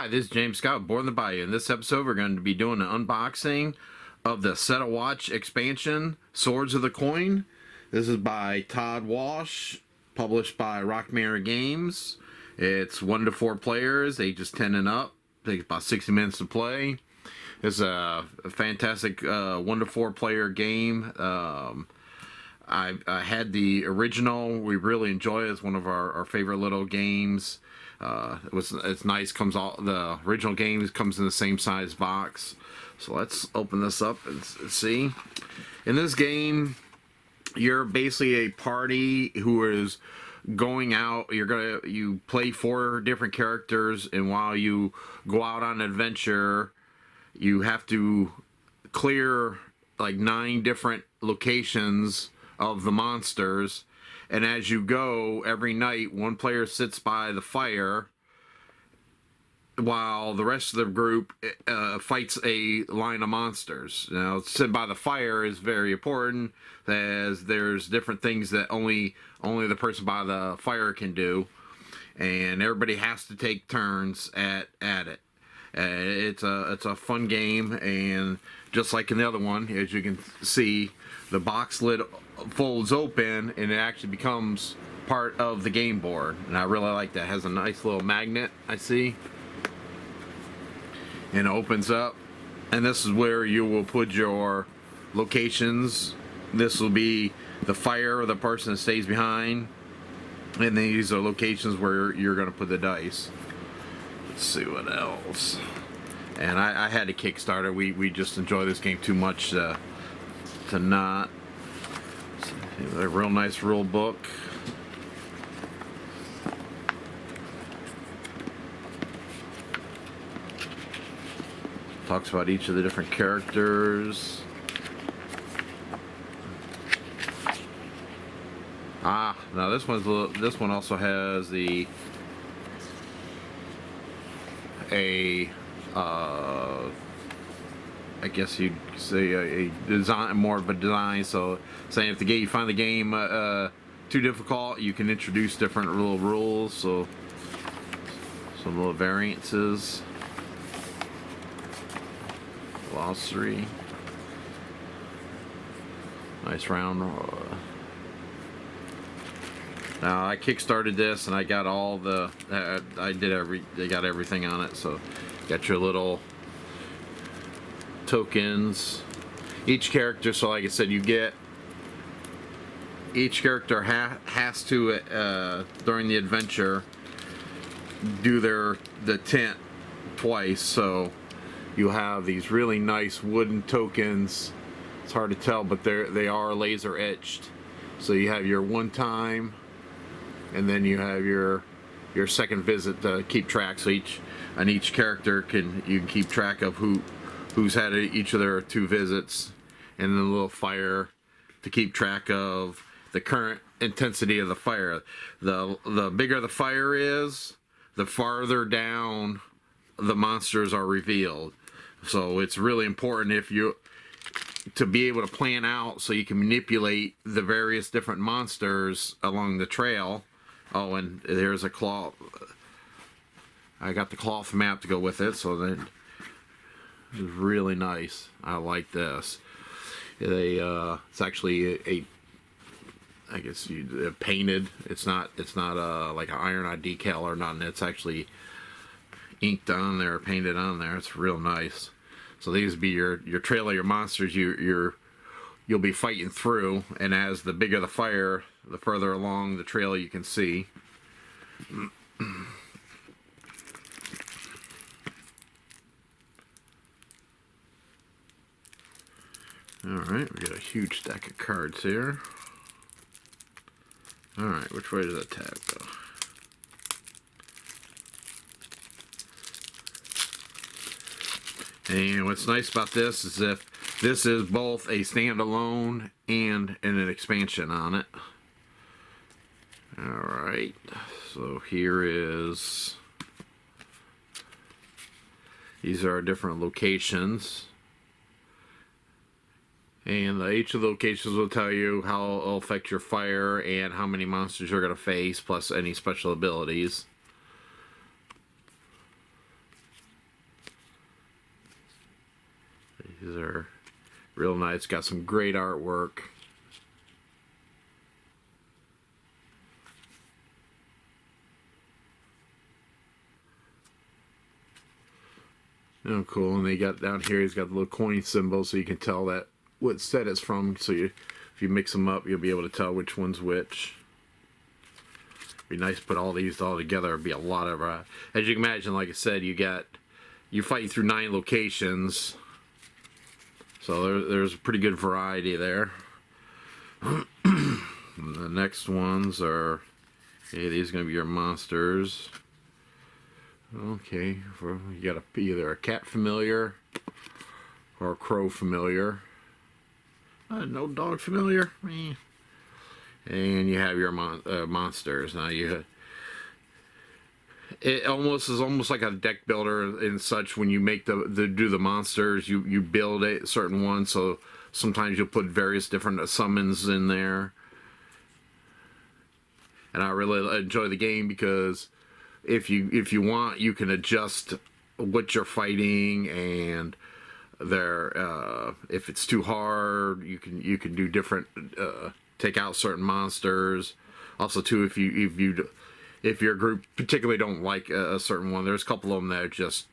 Hi, this is James Scott, Born in the Bayou. In this episode, we're going to be doing an unboxing of the Set a Watch expansion, Swords of the Coin. This is by Todd Walsh, published by Rockmere Games. It's 1 to 4 players, ages 10 and up. Takes about 60 minutes to play. It's a fantastic 1 to 4 player game. I had the original. We really enjoy it. It's one of our favorite little games. It's nice. The original game comes in the same size box. So let's open this up and see. In this game, you're basically a party who is going out. You play 4 different characters, and while you go out on an adventure, you have to clear like 9 different locations of the monsters. And as you go, every night, one player sits by the fire while the rest of the group fights a line of monsters. Now, sit by the fire is very important, as there's different things that only the person by the fire can do, and everybody has to take turns at it. It's a fun game, and just like in the other one, as you can see, the box lid folds open and it actually becomes part of the game board, and I really like that. It has a nice little magnet, I see, and it opens up, and this is where you will put your locations. This will be the fire or the person that stays behind, and these are locations where you're going to put the dice. Let's see what else. And I had a Kickstarter. We just enjoy this game too much to not. A real nice rule book. Talks about each of the different characters. Now this one also has I guess you'd say a design, more of a design. So saying if you find the game too difficult, you can introduce different little rules. So some little variances. Glossary. Nice round. Now I kickstarted this and I got all the they got everything on it. So got your little tokens. Each character, so like I said, each character has to during the adventure do the tint twice. So you have these really nice wooden tokens. It's hard to tell, but they are laser etched. So you have your one time, and then you have your second visit to keep track. So each character you can keep track of who's had each of their 2 visits, and then a little fire to keep track of the current intensity of the fire. The bigger the fire is, the farther down the monsters are revealed. So it's really important to be able to plan out so you can manipulate the various different monsters along the trail. Oh, and there's a cloth. I got the cloth map to go with it, so then it's really nice. I like this. It's actually I guess painted. It's not like an iron-on decal or nothing. It's actually inked on there, painted on there. It's real nice. So these would be your trail of your monsters you'll be fighting through, and as the bigger the fire, the further along the trail you can see. Alright, we got a huge stack of cards here. Alright, which way does that tab go? And what's nice about this is if this is both a standalone and an expansion on it. Alright, so these are our different locations. And each of the locations will tell you how it'll affect your fire and how many monsters you're going to face, plus any special abilities. Real nice. Got some great artwork. Oh, cool. And they got down here, he's got the little coin symbol so you can tell that what set it's from. So if you mix them up, you'll be able to tell which one's which. Be nice to put all these all together. It'd be a lot of, as you can imagine, like I said, you're fighting through 9 locations. So there's a pretty good variety there. The next ones are, okay, these are going to be your monsters. Okay, you got either a cat familiar or a crow familiar. No dog familiar. And you have your monsters. Now it almost is almost like a deck builder and such. When you make do the monsters, you build a certain one. So sometimes you'll put various different summons in there. And I really enjoy the game because if you want, you can adjust what you're fighting, and if it's too hard, you can do different, take out certain monsters. Also too, if your group particularly don't like a certain one, there's a couple of them that are just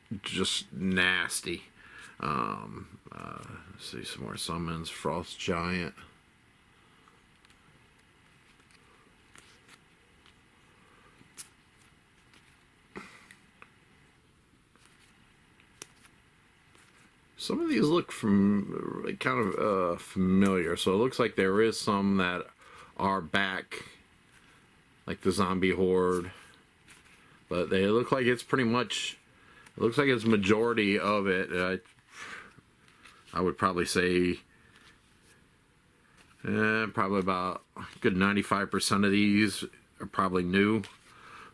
nasty. Let's see some more summons. Frost Giant. Some of these look kind of familiar, so it looks like there is some that are back, like the zombie horde, but they look like it's pretty much, it looks like it's majority of it. I would probably say probably about a good 95% of these are probably new.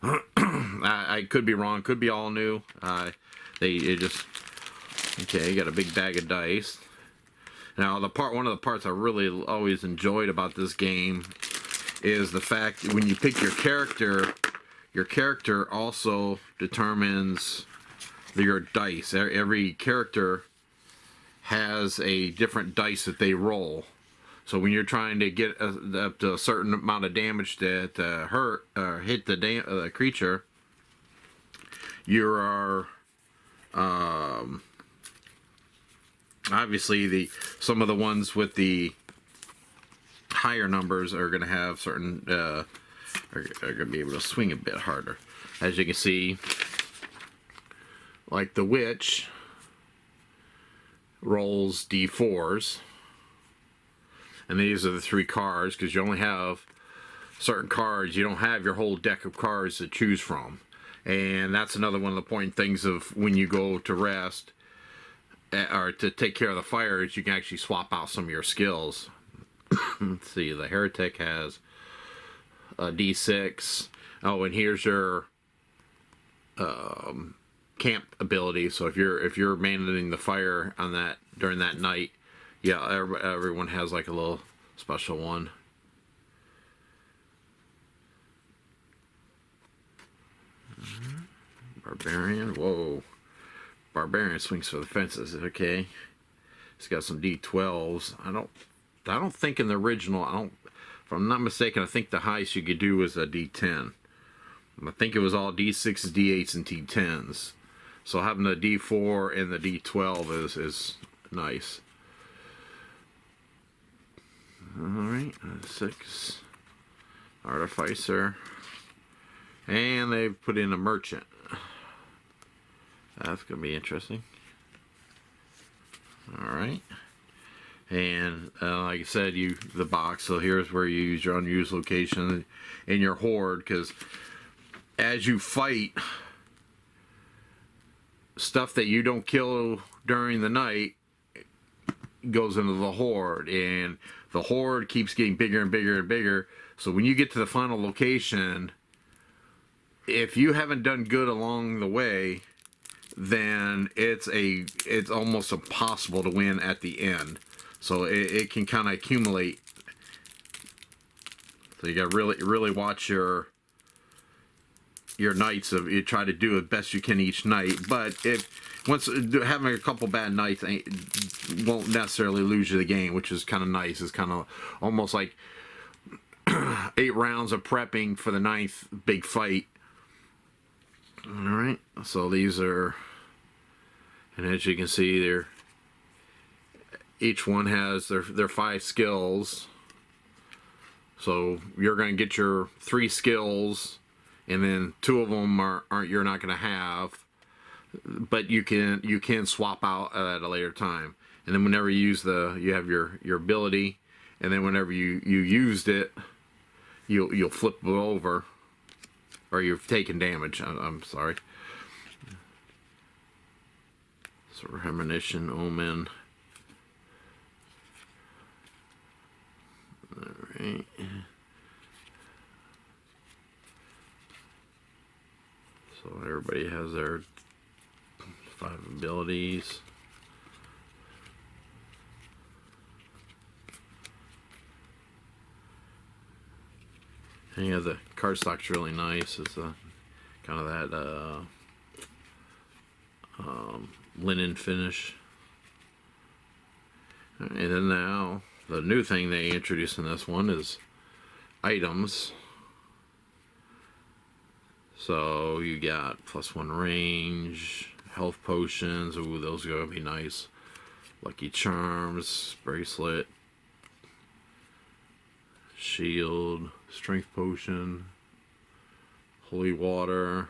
I could be wrong, could be all new. Okay, you got a big bag of dice. Now, one of the parts I really always enjoyed about this game is the fact that when you pick your character also determines your dice. Every character has a different dice that they roll. So when you're trying to get up to a certain amount of damage that hurt or hit the creature, you are obviously some of the ones with the higher numbers are going to have certain are going to be able to swing a bit harder. As you can see, like the witch rolls d4s, and these are the 3 cards because you only have certain cards. You don't have your whole deck of cards to choose from, and that's another one of the important things of when you go to rest or to take care of the fires. You can actually swap out some of your skills. Let's see, the heretic has a d6. Oh, and here's your camp ability. So if you're managing the fire on that during that night, yeah, everyone has like a little special one. Barbarian, whoa. Barbarian swings for the fences. Okay, it's got some d12s. I don't think in the original, if I'm not mistaken, I think the highest you could do was a d10. I think it was all d6s, d8s, and d10s. So having the d4 and the d12 is nice. All right, 6 artificer, and they've put in a merchant. That's gonna be interesting. All right, and like I said, the box. So here's where you use your unused location in your horde, because as you fight stuff that you don't kill during the night goes into the horde, and the horde keeps getting bigger and bigger and bigger. So when you get to the final location, if you haven't done good along the way, then it's almost impossible to win at the end. So it can kind of accumulate. So you got to really watch your nights. You try to do the best you can each night. But once having a couple bad nights won't necessarily lose you the game, which is kind of nice. It's kind of almost like 8 rounds of prepping for the 9th big fight. All right, so these are, and as you can see, each one has their 5 skills. So you're going to get your 3 skills, and then 2 of them aren't you're not going to have, but you can swap out at a later time. And then whenever you use you have your ability, and then whenever you used it, you'll flip it over, or you've taken damage. I'm sorry. So premonition, omen. Alright. So everybody has their 5 abilities. And yeah, the cardstock's really nice. It's kind of that linen finish. And then now, the new thing they introduced in this one is items. So you got +1 range, health potions. Ooh, those are gonna be nice. Lucky charms, bracelet, shield, strength potion, holy water.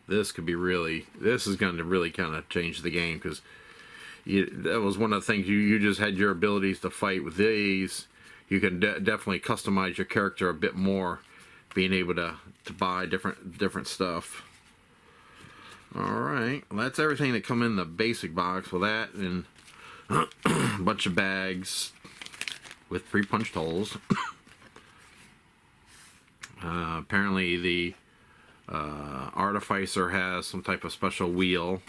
This could be this is going to really kind of change the game, because that was one of the things you just had your abilities to fight. With these, you can definitely customize your character a bit more, being able to buy different stuff. All right, well, that's everything that come in the basic box with that, and a bunch of bags with pre-punched holes. Apparently the Artificer has some type of special wheel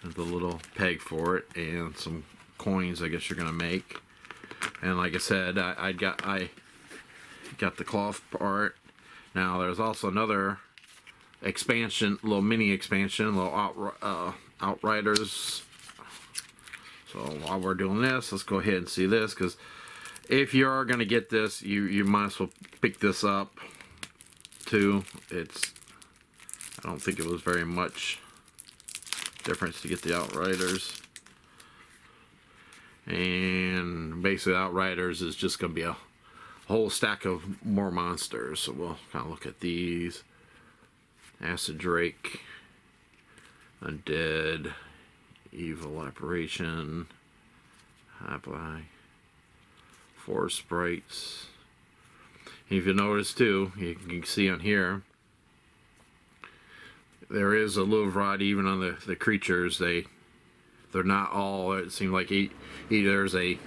with a little peg for it, and some coins I guess you're gonna make. And like I said, I got the cloth part. Now there's also another expansion, little mini expansion, little Outriders. So while we're doing this, let's go ahead and see this, because if you are gonna get this, you might as well pick this up too. I don't think it was very much difference to get the Outriders. And basically Outriders is just going to be a whole stack of more monsters. So we'll kind of look at these. Acid Drake, Undead, Evil Apparition, Apply, 4 sprites. If you notice too, you can see on here, there is a little variety even on the creatures. They're not all, it seems like there's a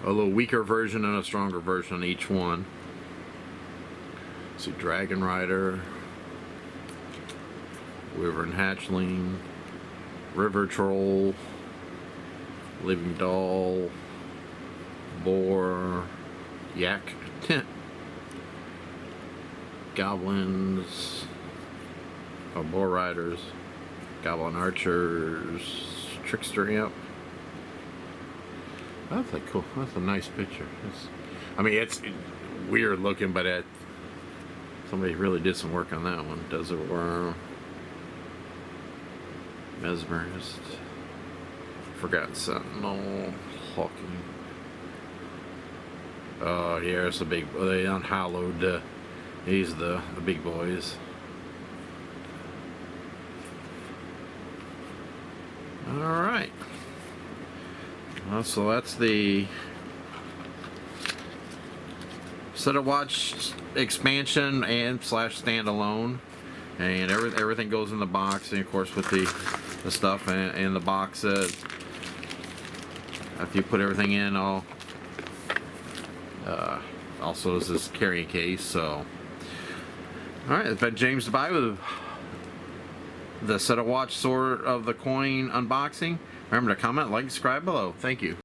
little weaker version and a stronger version on each one. See, Dragon Rider, Wyvern Hatchling, River Troll, Living Doll, Boar, Yak, Goblins, Boar Riders, Goblin Archers, Trickster Imp. That's like cool. That's a nice picture. It's weird looking, but somebody really did some work on that one. Desert Worm, Mesmerist, Forgotten Sentinel, Hawking. Oh, yeah, it's a big. They unhallowed. These are the big boys. Alright. So that's the Set a Watch expansion and / standalone. And everything goes in the box, and of course with the stuff in the box. After you put everything in, also is this carrying case. So, alright, it's been James the Bayou with the Set a Watch Sword of the Coin unboxing. Remember to comment, like, subscribe below. Thank you.